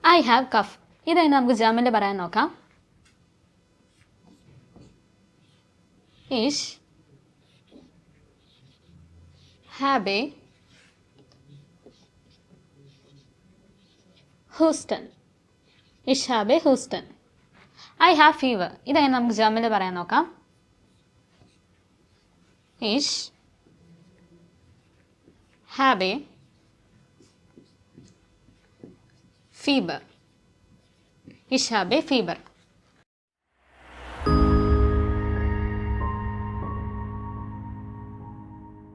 I have cough. ഇതായി നമുക്ക് ജർമ്മനിൽ പറയാൻ നോക്കാം. Ich habe Husten. Ich habe Husten. I have fever. ഇതായി നമുക്ക് ജർമ്മനിൽ പറയാൻ നോക്കാം. Ich habe Fieber. Ich habe Fieber.